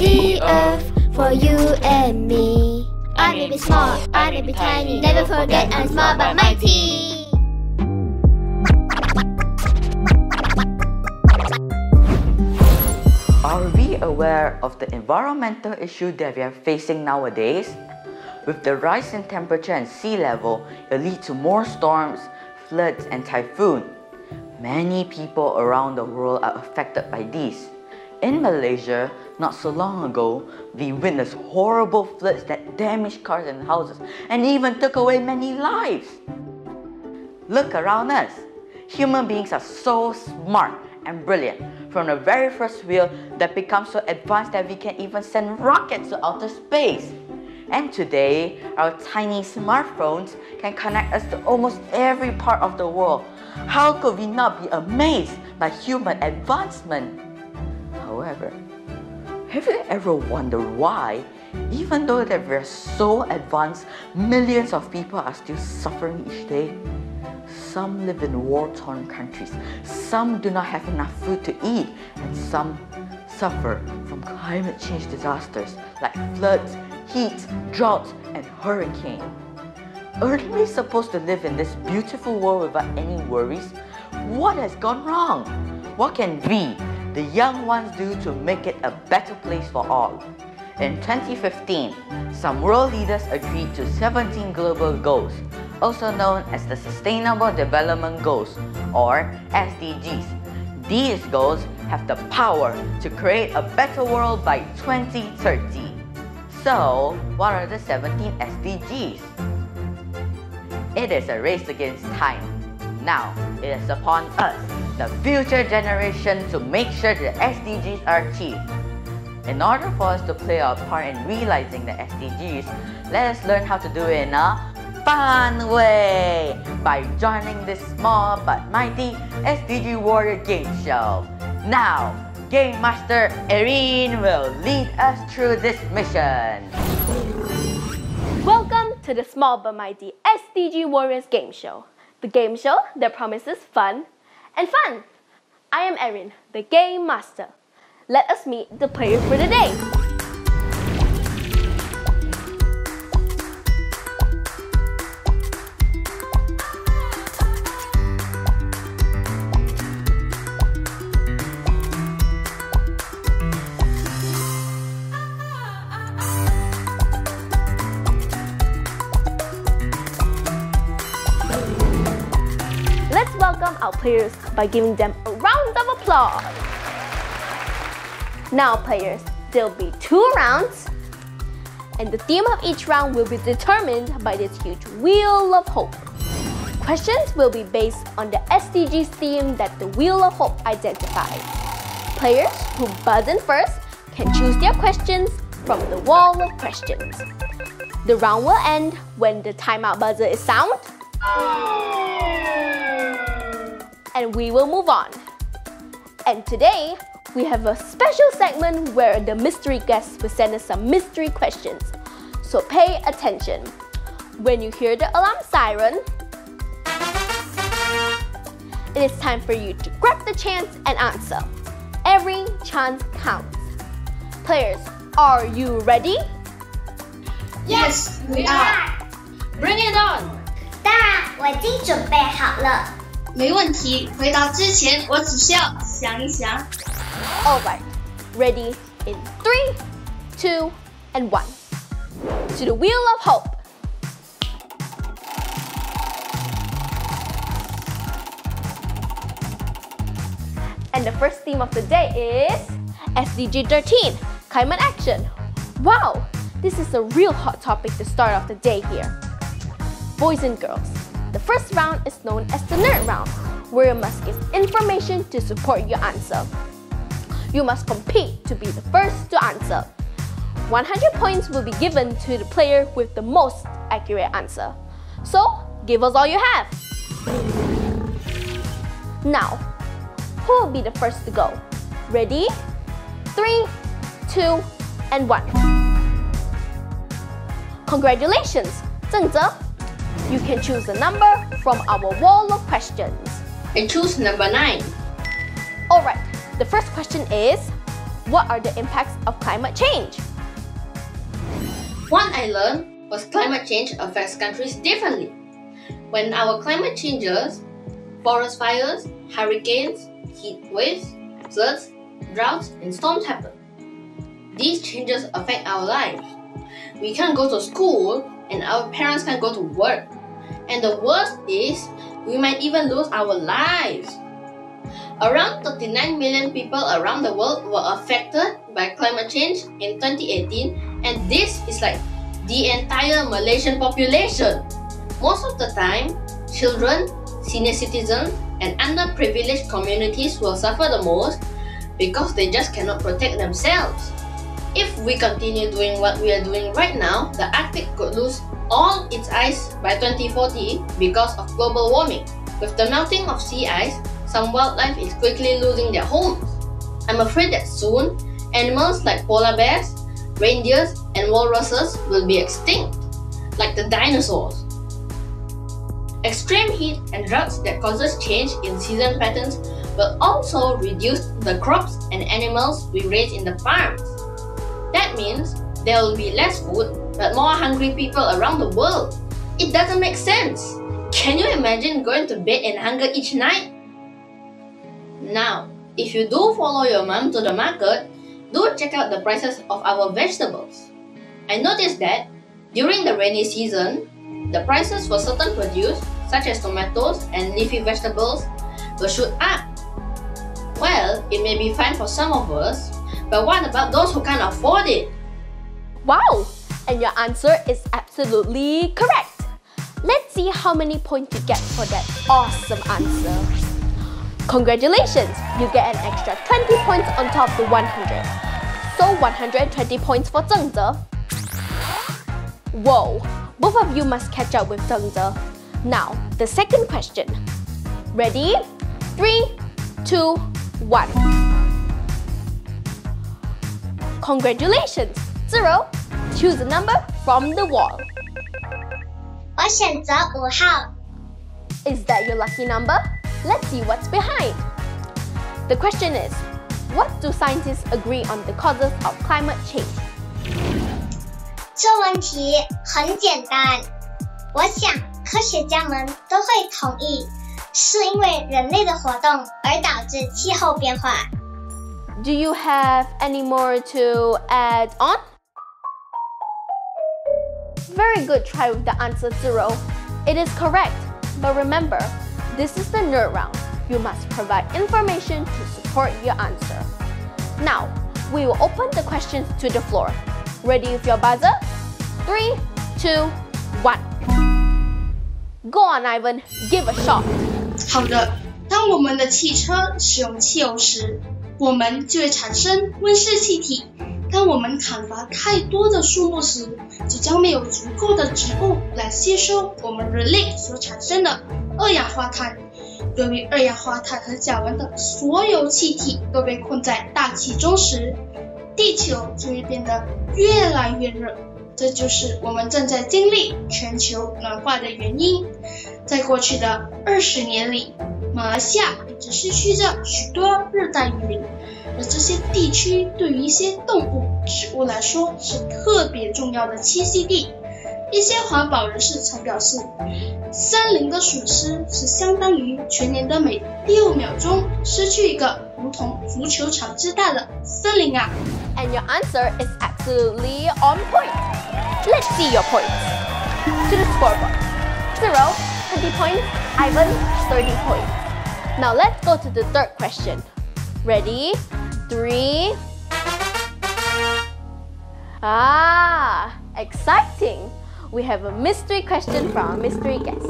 the earth for you and me. I may be small, I may be tiny, never forget I'm small but mighty. Are we aware of the environmental issue that we are facing nowadays? With the rise in temperature and sea level, it will lead to more storms, floods and typhoons. Many people around the world are affected by these. In Malaysia, not so long ago, we witnessed horrible floods that damaged cars and houses and even took away many lives. Look around us. Human beings are so smart and brilliant, from the very first wheel that becomes so advanced that we can even send rockets to outer space. And today, our tiny smartphones can connect us to almost every part of the world. How could we not be amazed by human advancement? However, have you ever wondered why, even though that we're so advanced, millions of people are still suffering each day? Some live in war-torn countries, some do not have enough food to eat, and some suffer from climate change disasters like floods, heat, droughts, and hurricanes. Aren't we supposed to live in this beautiful world without any worries? What has gone wrong? What can we, the young ones, do to make it a better place for all? In 2015, some world leaders agreed to 17 global goals, also known as the Sustainable Development Goals, or SDGs. These goals have the power to create a better world by 2030. So, what are the 17 SDGs? It is a race against time. Now, it is upon us, the future generation, to make sure the SDGs are achieved. In order for us to play our part in realizing the SDGs, let us learn how to do it in a fun way by joining this small but mighty SDG Warrior game show. Now, Game Master Erin will lead us through this mission. Welcome to the small but mighty SDG Warriors game show. The game show that promises fun and fun. I am Erin, the Game Master. Let us meet the players for the day. Let's welcome our players by giving them a round of applause. Now players, there will be 2 rounds, and the theme of each round will be determined by this huge Wheel of Hope. Questions will be based on the SDGs theme that the Wheel of Hope identifies. Players who buzz in first can choose their questions from the wall of questions. The round will end when the timeout buzzer is sound, and we will move on. And today, we have a special segment where the mystery guests will send us some mystery questions. So pay attention. When you hear the alarm siren, it is time for you to grab the chance and answer. Every chance counts. Players, are you ready? Yes, we are. Bring it on. 大，我已经准备好了。没问题，回答之前我只需要想一想。Alright, ready in 3, 2, and 1. To the Wheel of Hope. And the first theme of the day is SDG 13, Climate Action. Wow, this is a real hot topic to start off the day here. Boys and girls, the first round is known as the nerd round, where you must give information to support your answer. You must compete to be the first to answer. 100 points will be given to the player with the most accurate answer. So, give us all you have. Now, who will be the first to go? Ready? 3, 2, and 1. Congratulations, Zheng Zhe. You can choose a number from our wall of questions. I choose number 9. Alright, the first question is, What are the impacts of climate change? One I learned was climate change affects countries differently. When our climate changes, forest fires, hurricanes, heat waves, floods, droughts, and storms happen. These changes affect our lives. We can't go to school and our parents can't go to work. And the worst is, we might even lose our lives. Around 39 million people around the world were affected by climate change in 2018, and this is like the entire Malaysian population. Most of the time, children, senior citizens, and underprivileged communities will suffer the most because they just cannot protect themselves. If we continue doing what we are doing right now, the Arctic could lose all its ice by 2040 because of global warming. With the melting of sea ice, some wildlife is quickly losing their homes. I'm afraid that soon, animals like polar bears, reindeers, and walruses will be extinct, like the dinosaurs. Extreme heat and droughts that causes change in season patterns will also reduce the crops and animals we raise in the farms. That means there will be less food but more hungry people around the world. It doesn't make sense. Can you imagine going to bed in hunger each night? Now, if you do follow your mom to the market, do check out the prices of our vegetables. I noticed that during the rainy season, the prices for certain produce, such as tomatoes and leafy vegetables, will shoot up. Well, it may be fine for some of us, but what about those who can't afford it? Wow! And your answer is absolutely correct. Let's see how many points you get for that awesome answer. Congratulations! You get an extra 20 points on top of the 100. So 120 points for Zhengze. Whoa! Both of you must catch up with Zhengze. Now, the second question. Ready? 3, 2, 1. Congratulations! 0. Choose a number from the wall. 我选择5号。 Is that your lucky number? Let's see what's behind. The question is, what do scientists agree on the causes of climate change? 这问题很简单，我想科学家们都会同意，是因为人类的活动而导致气候变化。 Do you have any more to add on? Very good try with the answer 0. It is correct, but remember, this is the nerd round. You must provide information to support your answer. Now, we will open the questions to the floor. Ready with your buzzer? 3, 2, 1. Go on, Ivan. Give a shot. 好的，当我们的汽车使用汽油时，我们就会产生温室气体。当我们砍伐太多的树木时，就将没有足够的植物来吸收我们人类所产生的二氧化碳。由于二氧化碳和甲烷的所有气体都被困在大气中时，地球就会变得越来越热。这就是我们正在经历全球暖化的原因。在过去的20年里，马来西亚一直失去着许多热带雨林，而这些地区对于一些动物、植物来说是特别重要的栖息地。一些环保人士曾表示，森林的损失是相当于全年的每6秒钟失去一个如同足球场之大的森林啊。And your answer is absolutely on point. Let's see your points. To the scoreboard. 0, 20 points. Ivan, 30 points. Now let's go to the third question. Ready? 3. Exciting. We have a mystery question from our mystery guest.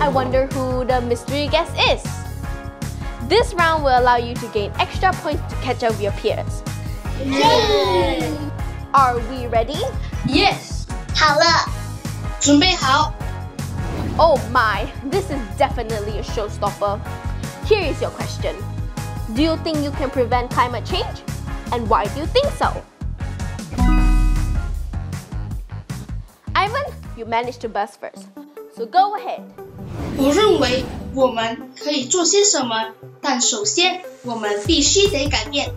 I wonder who the mystery guest is. This round will allow you to gain extra points to catch up with your peers. Yay! Are we ready? Yes. 好了，准备好。 Oh my, this is definitely a showstopper. Here is your question. Do you think you can prevent climate change? And why do you think so? Ivan, you managed to buzz first. So go ahead. 我认为我们可以做些什么但首先我们必须得改变，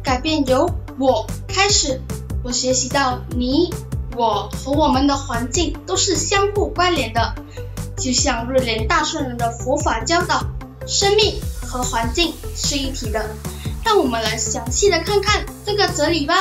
改变由我开始。我学习到你、我和我们的环境都是相互关联的，就像瑞典大圣人的佛法教导，生命和环境是一体的。让我们来详细的看看这个哲理吧。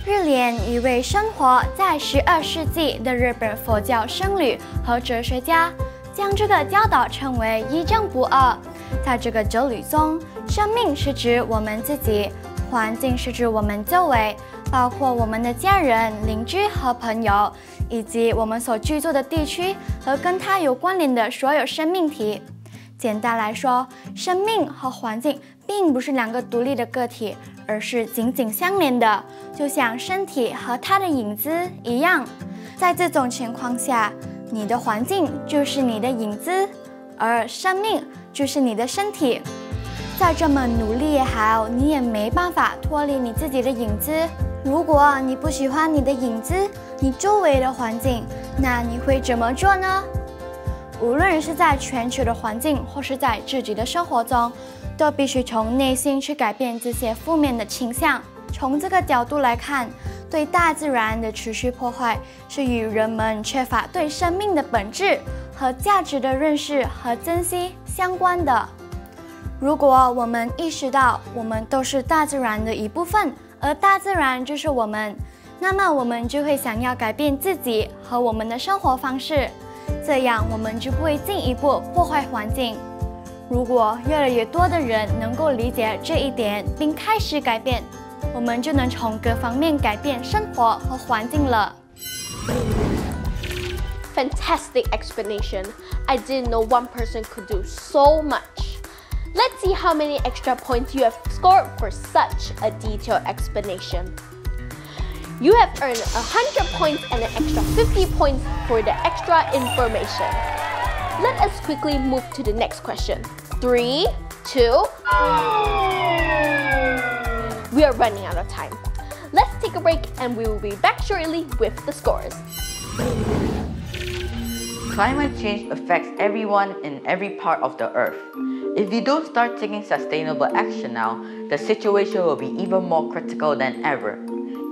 日莲，一位生活在12世纪的日本佛教僧侣和哲学家，将这个教导称为一正不二。在这个哲理中，生命是指我们自己，环境是指我们周围，包括我们的家人、邻居和朋友，以及我们所居住的地区和跟它有关联的所有生命体。简单来说，生命和环境并不是两个独立的个体，而是紧紧相连的，就像身体和它的影子一样。在这种情况下，你的环境就是你的影子，而生命就是你的身体。再这么努力也好，你也没办法脱离你自己的影子。如果你不喜欢你的影子，你周围的环境，那你会怎么做呢？无论是在全球的环境，或是在自己的生活中，都必须从内心去改变这些负面的倾向。从这个角度来看，对大自然的持续破坏是与人们缺乏对生命的本质和价值的认识和珍惜相关的。如果我们意识到我们都是大自然的一部分，而大自然就是我们，那么我们就会想要改变自己和我们的生活方式，这样我们就不会进一步破坏环境。如果越来越多的人能够理解这一点并开始改变，我们就能从各方面改变生活和环境了。Fantastic explanation. I didn't know one person could do so much. Let's see how many extra points you have scored for such a detailed explanation. You have earned 100 points and an extra 50 points for the extra information. Let us quickly move to the next question. 3, 2, we are running out of time. Let's take a break and we will be back shortly with the scores. Climate change affects everyone in every part of the earth. If we don't start taking sustainable action now, the situation will be even more critical than ever.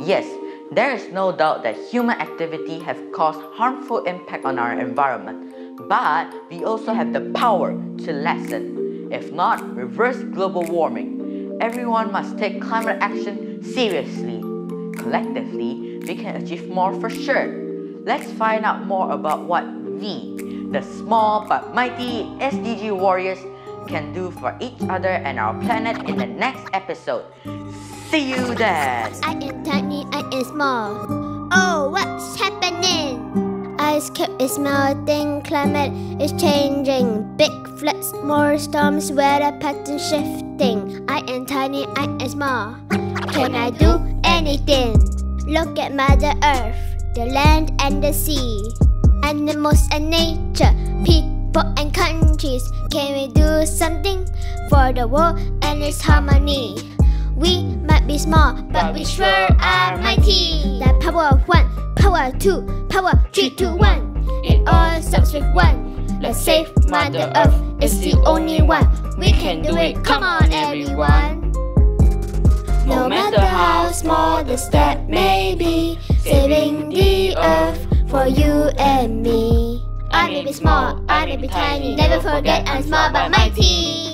Yes, there is no doubt that human activity have caused harmful impact on our environment, but we also have the power to lessen, if not reverse global warming. Everyone must take climate action seriously. Collectively, we can achieve more for sure. Let's find out more about what we, the small but mighty SDG Warriors, can do for each other and our planet in the next episode. See you then! I am tiny, I am small. Oh, what's happening? Ice cap is melting, climate is changing. Big floods, more storms, weather pattern shifting. I am tiny, I am small. Can I do anything? Look at Mother Earth, the land and the sea. Animals and nature, people and countries. Can we do something for the world and its harmony? We might be small, but we sure are mighty. The power of one, power of two, power 3, 2, 1. It all starts with one. Let's save Mother Earth, it's the only one. We can do it, come on everyone. No matter how small the step may be, saving the earth for you and me. I may be small, I may be tiny, never forget I'm small but mighty.